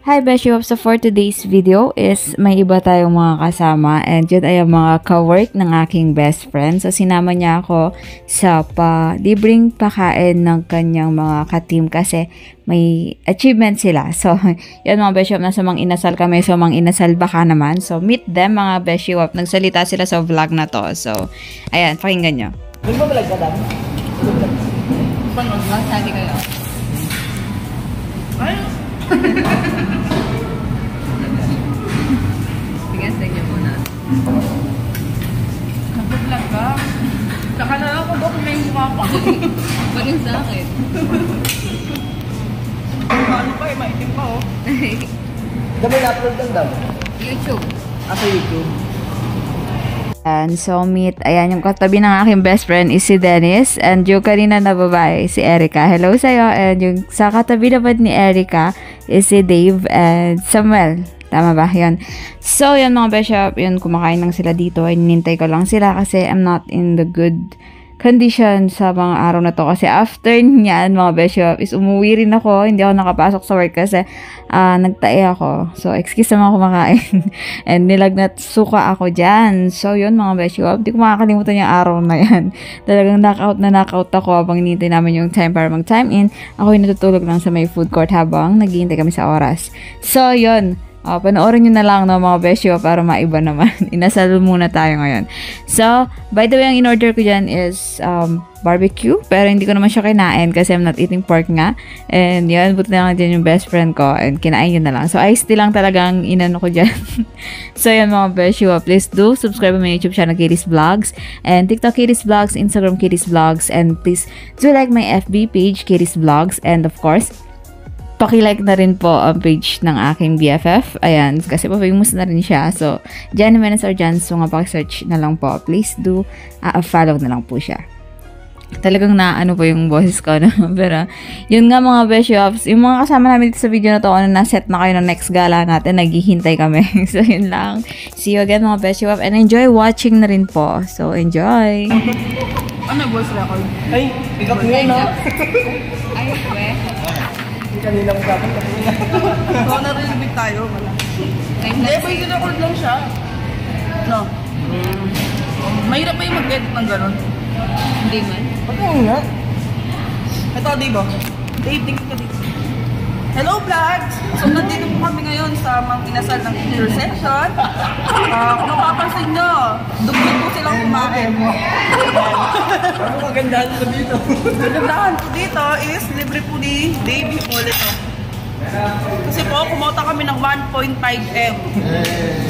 Hi Beshi, so for today's video is may iba tayong mga kasama and yun ay ang mga ka-work ng aking best friend. So sinama niya ako sa libreng pakain ng kanyang mga ka-team kasi may achievement sila. So yun mga Beshi, nasa Mang Inasal kami. So Mang Inasal baka naman. So meet them mga Beshi, nagsalita sila sa vlog na to. So ayan, pakinggan nyo. Nagbabalag ka dami? Panood ba? Sabi kayo. Ay! Bigas na niyo muna. Nagbabalag ka? Saka na lang kung bakit may mukha pa. Bagay sa akin. Ano pa eh, maitim pa oh. Dami na-upload lang daw? YouTube. Sa YouTube? And so meet, ayan yung katabi ng aking best friend is si Dennis and yung kanina na babae si Erica. Hello sa'yo. And yung sa katabi naman ni Erica is si Dave and Samuel. Tama ba? Yan. So yan mga bishop, yun kumakain lang sila dito. Inintay ko lang sila kasi I'm not in the good condition sa mga araw na to kasi after niyan mga bishop is umuwi rin ako, hindi ako nakapasok sa work kasi nagtae ako, so excuse naman ako kumakain and nilagnat suka ako dyan. So yun mga bishop, hindi ko makakalimutan yung araw na yan. Talagang knockout ako habang hinihintay namin yung time para mag time in. Ako yung natutulog lang sa may food court habang naghihintay kami sa oras. So yun, panoorin nyo na lang no, mga besyo para maiba naman. Inasal muna tayo ngayon. So, by the way, ang in-order ko dyan is barbecue. Pero hindi ko naman siya kinain kasi I'm not eating pork nga. And yun, buti na lang dyan yung best friend ko. And kinain yun na lang. So, iced tea lang talagang inano ko dyan. So, yun mga besyo. Please do subscribe to my YouTube channel, Katie's Vlogs. And TikTok, Katie's Vlogs. Instagram, Katie's Vlogs. And please do like my FB page, Katie's Vlogs. And of course, paki-like na rin po ang page ng aking BFF. Ayan, kasi pa-famous na rin siya. So, Jan Jimenez or Jan, so nga paki-search na lang po. Please do follow na lang po siya. Talagang ano po yung boses ko. No? Pero, yun nga mga beshops, yung mga kasama namin dito sa video na to, na-set na kayo ng next gala natin, naghihintay kami. So, yun lang. See you again mga beshops and enjoy watching na rin po. So, enjoy! Ano voice record? Ay, pick up nyo no? Ay, we. Kanina mo dapat kanina. So, narinig tayo. Hindi, may record lang siya. No? Mahirap ba yung mag-edit ng gano'n? Hindi man. Pagkain nga. Ito, Dibo. Dave, tingin ka dito. Hello, vlogs! So, nandito po kami ngayon sa Mang Inasal ng intersection. Kung mapapansin nyo, dugbog po silang kumain. Ano magandahan po dito? Magandahan po dito is libre po ni Dave yung ulit. Kasi po, kumota kami ng 1.5M.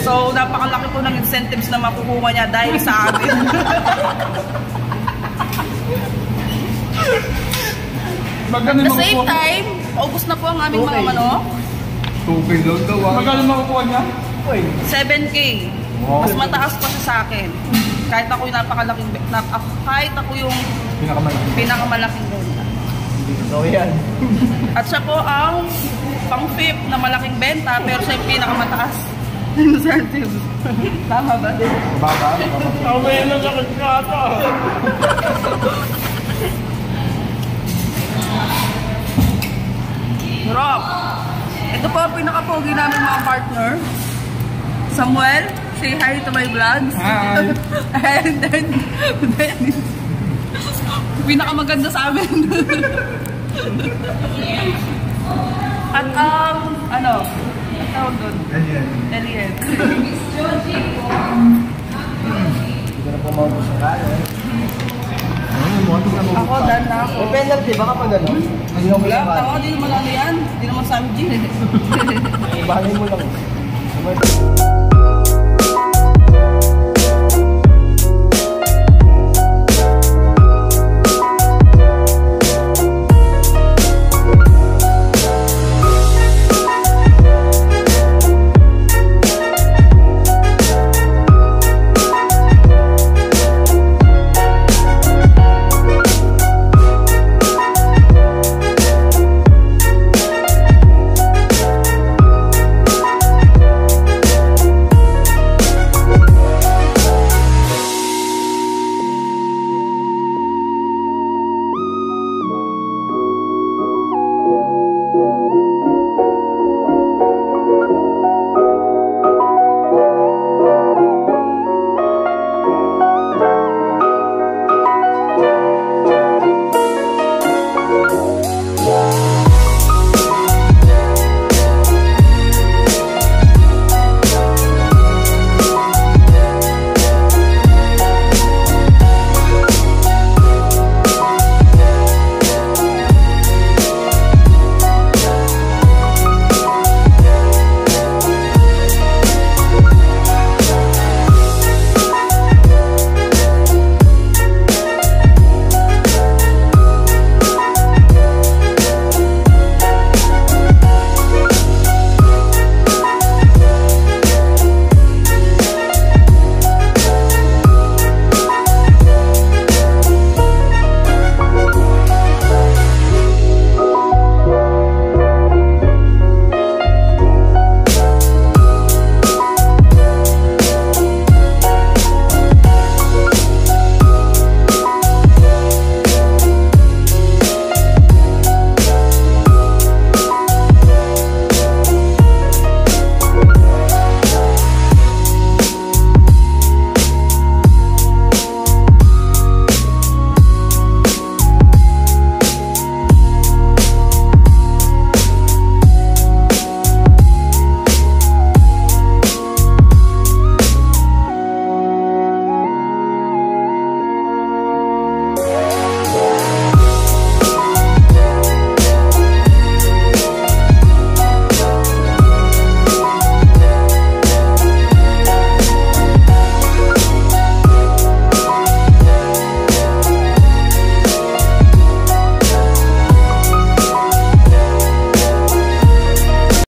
So, napakalaki po ng incentives na makukuha niya dahil sa amin. At the same time, paubos na po ang aming mga manok. 2K lang daw ah. Magkano makukuha niya? 7K. Mas mataas pa siya sa akin. Kahit ako yung napakalaking kahit ako yung pinakamalaking benta. So yan. At siya po ang pang-fifth na malaking benta pero siya yung pinakamataas. Incentives. Tama ba? Baba. Away na sa kagkata. Rob, ito po ang pinaka-pogi namin mga partner. Samuel, say hi to my vlogs. Hi! And then, Dennis, pinaka-maganda sa amin. At ano tawag doon? Alien. Hindi na po maubos ang kaya. Ako, done na ako. May penalty, baka pa gano'n? Wala, ako di naman ano yan. Di naman sa amin, G. Bahalin mo lang.